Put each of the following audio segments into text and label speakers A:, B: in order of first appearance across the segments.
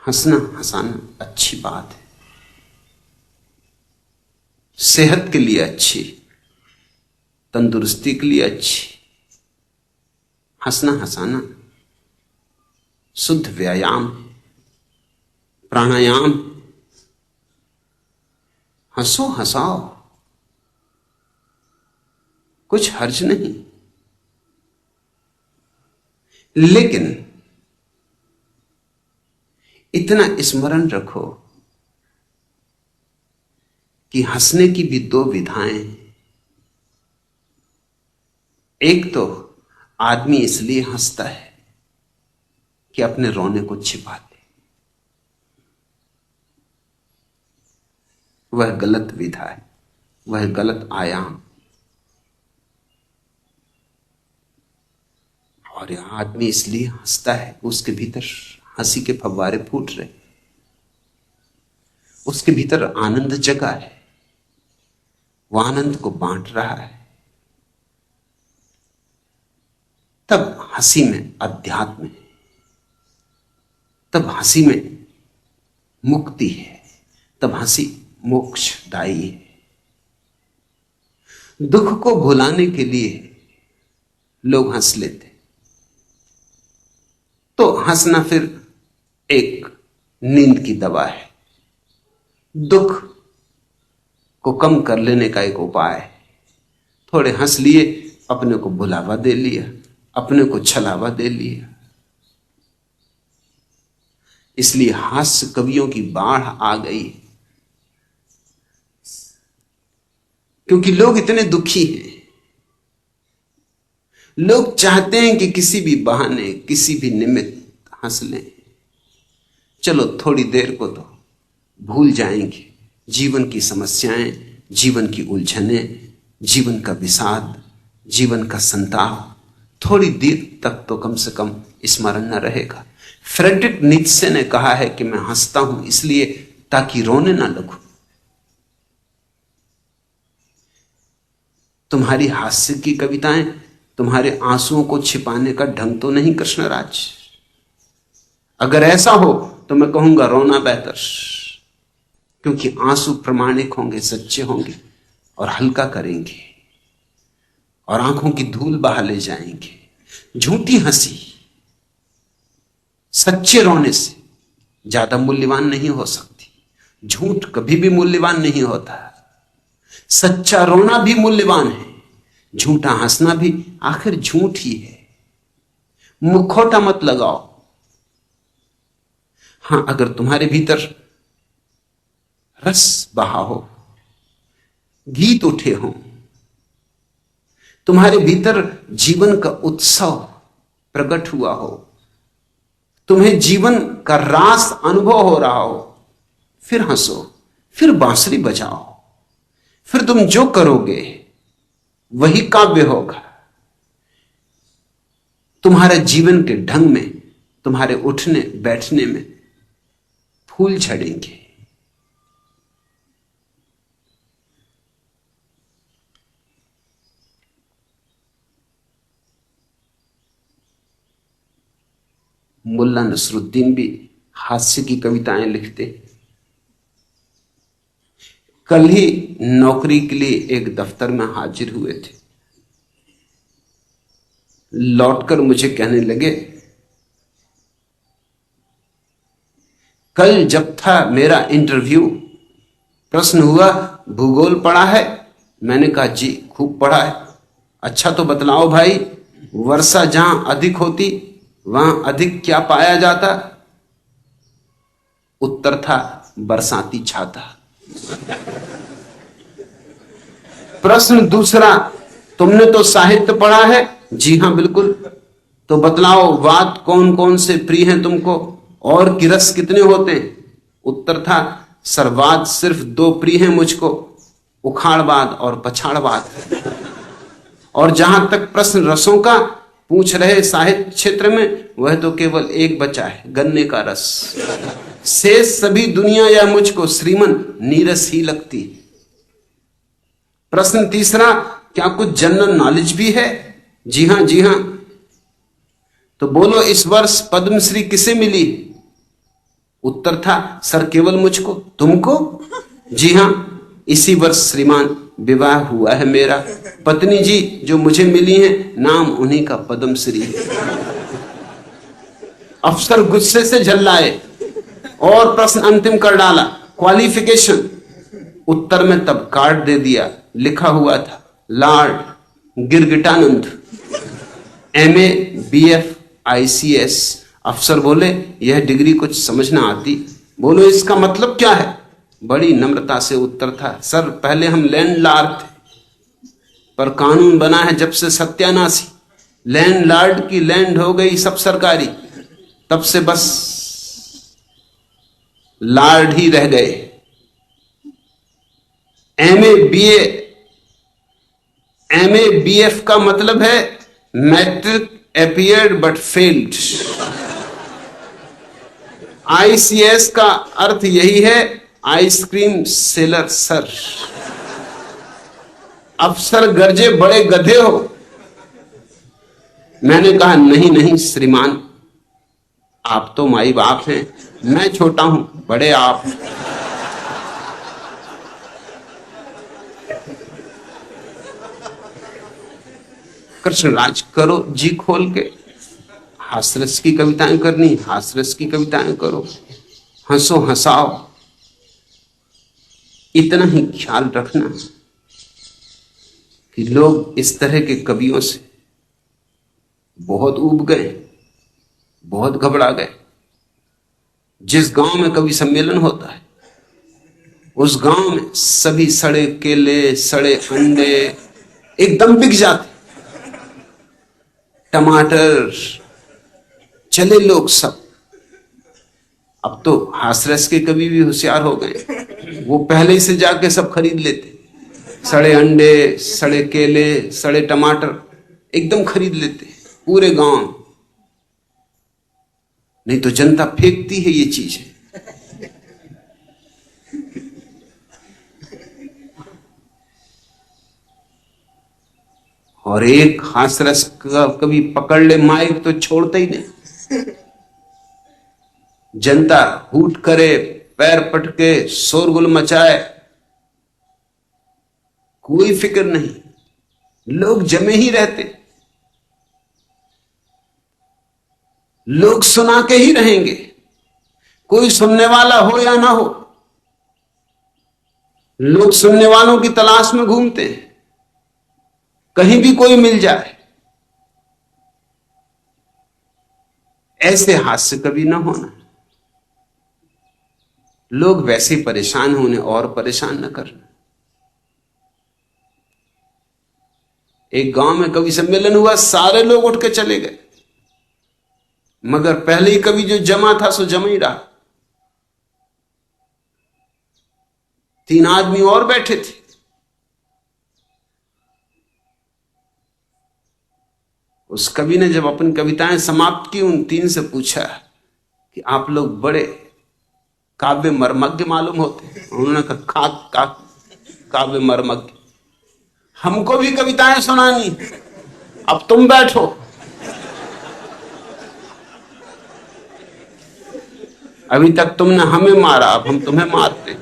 A: हंसना हंसाना अच्छी बात है, सेहत के लिए अच्छी, तंदुरुस्ती के लिए अच्छी। हंसना हंसाना शुद्ध व्यायाम, प्राणायाम। हंसो हंसाओ, कुछ हर्ज नहीं। लेकिन इतना स्मरण रखो कि हंसने की भी दो विधाएं हैं। एक तो आदमी इसलिए हंसता है कि अपने रोने को छिपा दे, वह गलत विधा है, वह गलत आयाम। और यह आदमी इसलिए हंसता है, उसके भीतर हंसी के फव्वारे फूट रहे, उसके भीतर आनंद जगा है, वह आनंद को बांट रहा है। तब हंसी में अध्यात्म है, तब हंसी में मुक्ति है, तब हंसी मोक्षदायी है। दुख को भुलाने के लिए लोग हंस लेते, तो हंसना फिर एक नींद की दवा है, दुख को कम कर लेने का एक उपाय है। थोड़े हंस लिए, अपने को भुलावा दे लिया, अपने को छलावा दे लिया। इसलिए हास्य कवियों की बाढ़ आ गई, क्योंकि लोग इतने दुखी हैं। लोग चाहते हैं कि किसी भी बहाने, किसी भी निमित्त हंस लें। चलो थोड़ी देर को तो भूल जाएंगे जीवन की समस्याएं, जीवन की उलझनें, जीवन का विषाद, जीवन का संताप। थोड़ी देर तक तो कम से कम स्मरण न रहेगा। फ्रेडरिक नीत्शे ने कहा है कि मैं हंसता हूं इसलिए ताकि रोने ना लगूं। तुम्हारी हास्य की कविताएं तुम्हारे आंसुओं को छिपाने का ढंग तो नहीं कृष्णराज। अगर ऐसा हो तो मैं कहूंगा रोना बेहतर, क्योंकि आंसू प्रमाणिक होंगे, सच्चे होंगे और हल्का करेंगे और आंखों की धूल बहा ले जाएंगे। झूठी हंसी सच्चे रोने से ज्यादा मूल्यवान नहीं हो सकती। झूठ कभी भी मूल्यवान नहीं होता। सच्चा रोना भी मूल्यवान है, झूठा हंसना भी आखिर झूठ ही है। मुखौटा मत लगाओ। हां, अगर तुम्हारे भीतर रस बहा हो, गीत उठे हों, तुम्हारे भीतर जीवन का उत्सव प्रकट हुआ हो, तुम्हें जीवन का रास अनुभव हो रहा हो, फिर हंसो, फिर बांसुरी बजाओ, फिर तुम जो करोगे वही काव्य होगा। तुम्हारे जीवन के ढंग में, तुम्हारे उठने बैठने में फूल झड़ेंगे। मुल्ला नसरुद्दीन भी हास्य की कविताएं लिखते। कल ही नौकरी के लिए एक दफ्तर में हाजिर हुए थे। लौटकर मुझे कहने लगे, कल जब था मेरा इंटरव्यू, प्रश्न हुआ भूगोल पढ़ा है? मैंने कहा जी खूब पढ़ा है। अच्छा तो बतलाओ भाई, वर्षा जहां अधिक होती वहां अधिक क्या पाया जाता? उत्तर था बरसाती छाता। प्रश्न दूसरा, तुमने तो साहित्य पढ़ा है? जी हां बिल्कुल। तो बतलाओ वाद कौन कौन से प्रिय हैं तुमको और कि रस कितने होते हैं? उत्तर था सर्वाद सिर्फ दो प्रिय हैं मुझको, उखाड़वाद और पछाड़वाद। और जहां तक प्रश्न रसों का पूछ रहे साहित्य क्षेत्र में, वह तो केवल एक बचा है, गन्ने का रस। शेष सभी दुनिया या मुझको श्रीमन नीरस ही लगती। प्रश्न तीसरा, क्या कुछ जनरल नॉलेज भी है? जी हां जी हां। तो बोलो इस वर्ष पद्मश्री किसे मिली? उत्तर था, सर केवल मुझको। तुमको? जी हां, इसी वर्ष श्रीमान विवाह हुआ है मेरा। पत्नी जी जो मुझे मिली है, नाम उन्हीं का पद्मश्री है। अफसर गुस्से से झल्लाए और प्रश्न अंतिम कर डाला, क्वालिफिकेशन। उत्तर में तब कार्ड दे दिया, लिखा हुआ था Lord Girgitanand, MA BF ICS। अफसर बोले, यह डिग्री कुछ समझ ना आती, बोलो इसका मतलब क्या है? बड़ी नम्रता से उत्तर था, सर पहले हम लैंडलॉर्ड थे, पर कानून बना है जब से सत्यानाशी, लैंडलॉर्ड की लैंड हो गई सब सरकारी, तब से बस लॉर्ड ही रह गए। MA BF का मतलब है matric appeared but failed. ICS का अर्थ यही है, आइसक्रीम सेलर सर। अफसर गरजे, बड़े गधे हो। मैंने कहा, नहीं नहीं श्रीमान, आप तो माई बाप हैं, मैं छोटा हूं, बड़े आप। कृष्णराज करो जी खोल के, हास्यरस की कविताएं करनी, हास्यरस की कविताएं करो, हंसो हंसाओ। इतना ही ख्याल रखना कि लोग इस तरह के कवियों से बहुत ऊब गए, बहुत घबरा गए। जिस गांव में कवि सम्मेलन होता है, उस गांव में सभी सड़े केले, सड़े अंडे एकदम बिक जाते, टमाटर, चले लोग सब। अब तो हास्यरस के कवि भी होशियार हो गए, वो पहले ही से जाके सब खरीद लेते, सड़े अंडे, सड़े केले, सड़े टमाटर एकदम खरीद लेते पूरे गांव। नहीं तो जनता फेंकती है ये चीजें। और एक हास्यरस का कभी पकड़ ले माइक तो छोड़ता ही नहीं। जनता हूट करे, पैर पटके, शोरगुल मचाए, कोई फिक्र नहीं, लोग जमे ही रहते, लोग सुना के ही रहेंगे, कोई सुनने वाला हो या ना हो। लोग सुनने वालों की तलाश में घूमते हैं, कहीं भी कोई मिल जाए। ऐसे हास्य कभी ना होना। लोग वैसे परेशान होने और परेशान न करना। एक गांव में कवि सम्मेलन हुआ, सारे लोग उठ के चले गए, मगर पहले ही कवि जो जमा था सो जमा ही रहा। 3 आदमी और बैठे थे। उस कवि ने जब अपनी कविताएं समाप्त की, उन 3 से पूछा कि आप लोग बड़े काव्य मर्मज्ञ मालूम होते। उन्होंने कहा, काव्य मर्मज्ञ, हमको भी कविताएं सुनानी, अब तुम बैठो। अभी तक तुमने हमें मारा, अब हम तुम्हें मारते।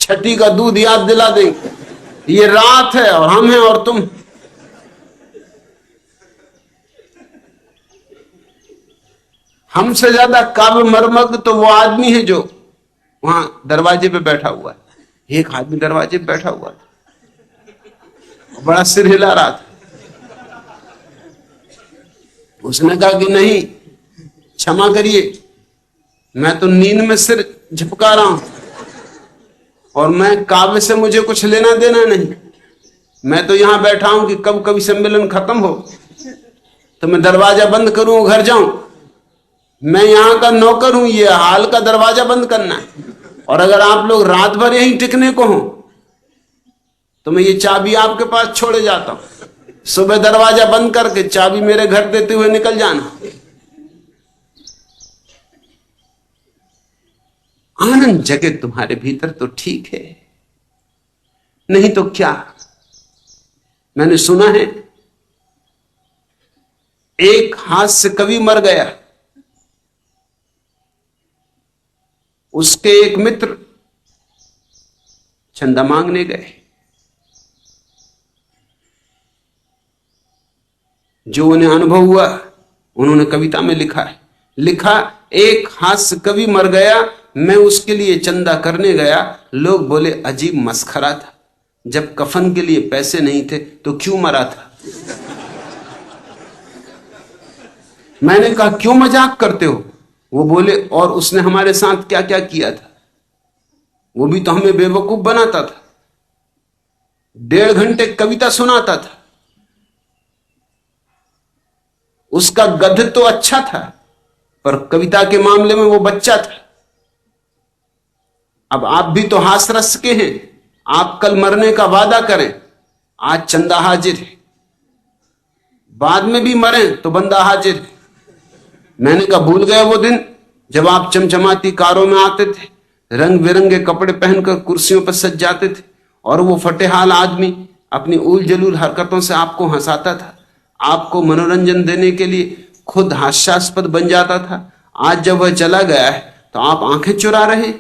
A: छठी का दूध याद दिला देंगे, ये रात है और हम हैं और तुम। हमसे ज्यादा काव्य मर्मज्ञ तो वो आदमी है जो वहां दरवाजे पे बैठा हुआ है। एक आदमी दरवाजे पे बैठा हुआ था, बड़ा सिर हिला रहा था। उसने कहा कि नहीं, क्षमा करिए, मैं तो नींद में सिर झपका रहा हूं और मैं काव्य से मुझे कुछ लेना देना नहीं। मैं तो यहां बैठा हूं कि कब कवि सम्मेलन खत्म हो तो मैं दरवाजा बंद करूं, घर जाऊं। मैं यहां का नौकर हूं, ये हाल का दरवाजा बंद करना है। और अगर आप लोग रात भर यहीं टिकने को हो तो मैं ये चाबी आपके पास छोड़े जाता हूं। सुबह दरवाजा बंद करके चाबी मेरे घर देते हुए निकल जाना। आनंद जगे तुम्हारे भीतर तो ठीक है, नहीं तो क्या। मैंने सुना है एक हास्य कवि मर गया, उसके एक मित्र चंदा मांगने गए। जो उन्हें अनुभव हुआ उन्होंने कविता में लिखा, एक हास्य कवि मर गया, मैं उसके लिए चंदा करने गया। लोग बोले अजीब मस्खरा था, जब कफन के लिए पैसे नहीं थे तो क्यों मरा था। मैंने कहा क्यों मजाक करते हो? वो बोले और उसने हमारे साथ क्या क्या किया था, वो भी तो हमें बेवकूफ बनाता था, 1.5 घंटे कविता सुनाता था, उसका गद्य तो अच्छा था पर कविता के मामले में वो बच्चा था। अब आप भी तो हास रस के हैं, आप कल मरने का वादा करें, आज चंदा हाजिर है, बाद में भी मरें तो बंदा हाजिर है। मैंने कहा भूल गए वो दिन जब आप चमचमाती कारों में आते थे, रंग बिरंगे कपड़े पहनकर कुर्सियों पर सज जाते थे, और वो फटेहाल आदमी अपनी उल जलूल हरकतों से आपको हंसाता था, आपको मनोरंजन देने के लिए खुद हास्यास्पद बन जाता था। आज जब वह चला गया है तो आप आंखें चुरा रहे,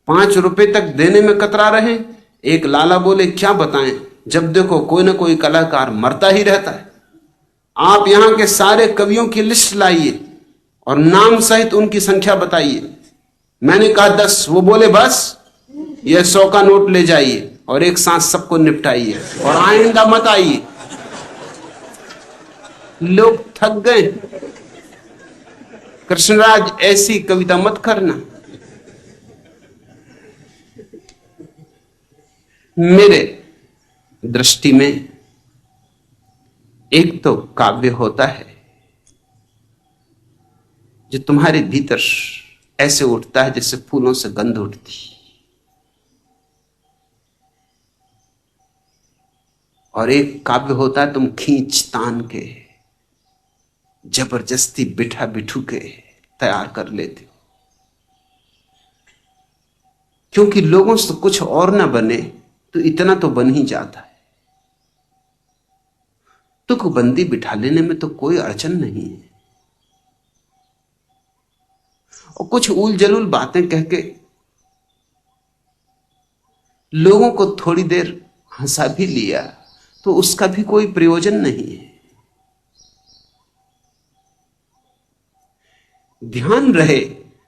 A: 5 रुपए तक देने में कतरा रहे। एक लाला बोले क्या बताएं, जब देखो कोई ना कोई कलाकार मरता ही रहता है। आप यहां के सारे कवियों की लिस्ट लाइए और नाम सहित उनकी संख्या बताइए। मैंने कहा 10, वो बोले बस ये 100 का नोट ले जाइए और एक साथ सबको निपटाइए और आइंदा मत आइए। लोग थक गए। कृष्णराज ऐसी कविता मत करना। मेरे दृष्टि में एक तो काव्य होता है जो तुम्हारे भीतर ऐसे उठता है जैसे फूलों से गंध उठती, और एक काव्य होता है तुम खींच तान के जबरदस्ती बिठा बिठू के तैयार कर लेते हो। क्योंकि लोगों से कुछ और ना बने तो इतना तो बन ही जाता है। तुकबंदी बिठा लेने में तो कोई अड़चन नहीं है, और कुछ उल जलूल बातें कह के लोगों को थोड़ी देर हंसा भी लिया तो उसका भी कोई प्रयोजन नहीं है। ध्यान रहे,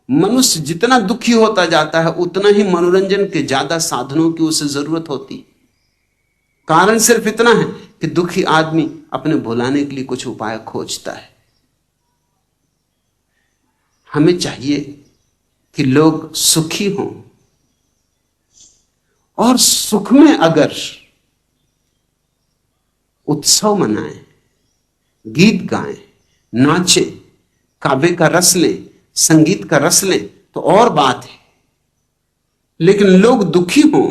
A: मनुष्य जितना दुखी होता जाता है उतना ही मनोरंजन के ज्यादा साधनों की उसे जरूरत होती। कारण सिर्फ इतना है कि दुखी आदमी अपने भुलाने के लिए कुछ उपाय खोजता है। हमें चाहिए कि लोग सुखी हों, और सुख में अगर उत्सव मनाएं, गीत गाएं, नाचें, काव्य का रस लें, संगीत का रस लें तो और बात है। लेकिन लोग दुखी हों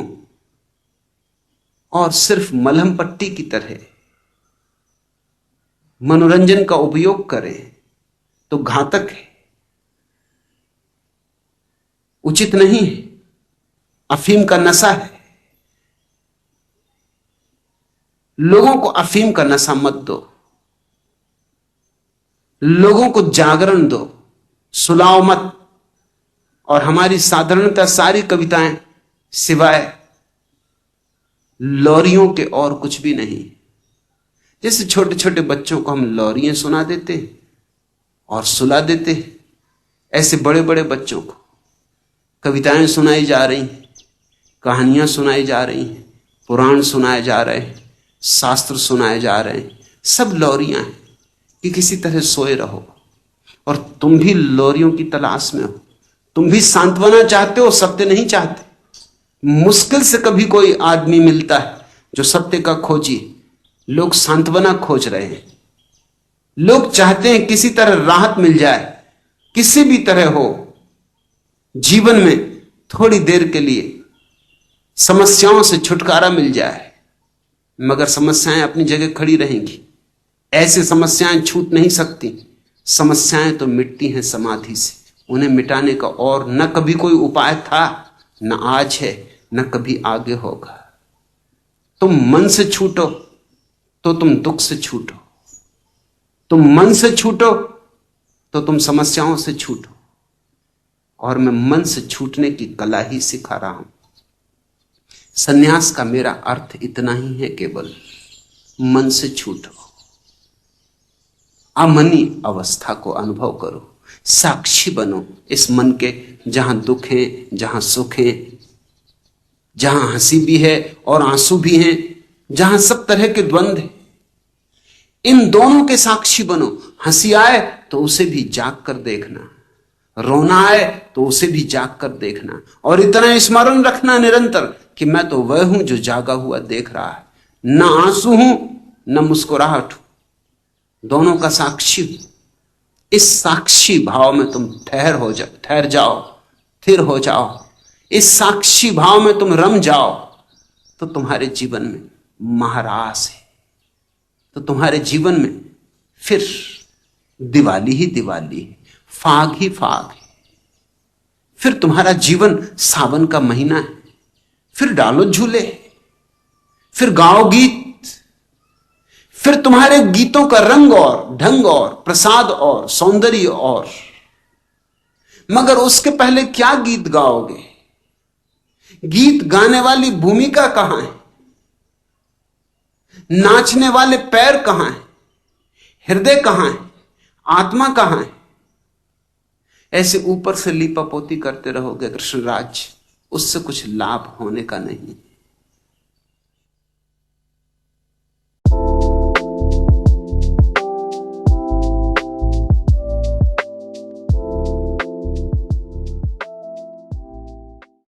A: और सिर्फ मलहम पट्टी की तरह मनोरंजन का उपयोग करें तो घातक है, उचित नहीं है। अफीम का नशा है, लोगों को अफीम का नशा मत दो, लोगों को जागरण दो, सुलाओ मत। और हमारी साधारणतः सारी कविताएं सिवाय लोरियों के और कुछ भी नहीं। जैसे छोटे छोटे बच्चों को हम लोरियां सुना देते हैं और सुला देते हैं, ऐसे बड़े बड़े बच्चों को कविताएं सुनाई जा रही हैं, कहानियां सुनाई जा रही हैं, पुराण सुनाए जा रहे हैं, शास्त्र सुनाए जा रहे हैं, सब लोरियां हैं कि किसी तरह सोए रहो। और तुम भी लोरियों की तलाश में हो, तुम भी सांत्वना चाहते हो, सत्य नहीं चाहते। मुश्किल से कभी कोई आदमी मिलता है जो सत्य का खोजी। लोग सांत्वना खोज रहे हैं, लोग चाहते हैं किसी तरह राहत मिल जाए, किसी भी तरह हो, जीवन में थोड़ी देर के लिए समस्याओं से छुटकारा मिल जाए। मगर समस्याएं अपनी जगह खड़ी रहेंगी, ऐसी समस्याएं छूट नहीं सकती। समस्याएं तो मिटती हैं समाधि से, उन्हें मिटाने का और न कभी कोई उपाय था, न आज है, न कभी आगे होगा। तुम मन से छूटो तो तुम दुख से छूटो, तुम मन से छूटो तो तुम समस्याओं से छूटो। और मैं मन से छूटने की कला ही सिखा रहा हूं। सन्यास का मेरा अर्थ इतना ही है, केवल मन से छूटो, अमनी अवस्था को अनुभव करो, साक्षी बनो इस मन के, जहां दुख है, जहां सुख है, जहां हंसी भी है और आंसू भी हैं, जहां सब तरह के द्वंद्व हैं, इन दोनों के साक्षी बनो। हंसी आए तो उसे भी जाग कर देखना, रोना आए तो उसे भी जाग कर देखना, और इतना स्मरण रखना निरंतर कि मैं तो वह हूं जो जागा हुआ देख रहा है, न आंसू हूं न मुस्कुराहट हूं, दोनों का साक्षी हूं। इस साक्षी भाव में तुम ठहर जाओ, स्थिर हो जाओ, इस साक्षी भाव में तुम रम जाओ, तो तुम्हारे जीवन में महारास है, तो तुम्हारे जीवन में फिर दिवाली ही दिवाली है, फाग ही फाग है, फिर तुम्हारा जीवन सावन का महीना है, फिर डालो झूले, फिर गाओ गीत, फिर तुम्हारे गीतों का रंग और ढंग और प्रसाद और सौंदर्य और। मगर उसके पहले क्या गीत गाओगे? गीत गाने वाली भूमिका कहां है? नाचने वाले पैर कहां हैं? हृदय कहां है? आत्मा कहां है? ऐसे ऊपर से लीपापोती करते रहोगे कृष्णराज, उससे कुछ लाभ होने का नहीं।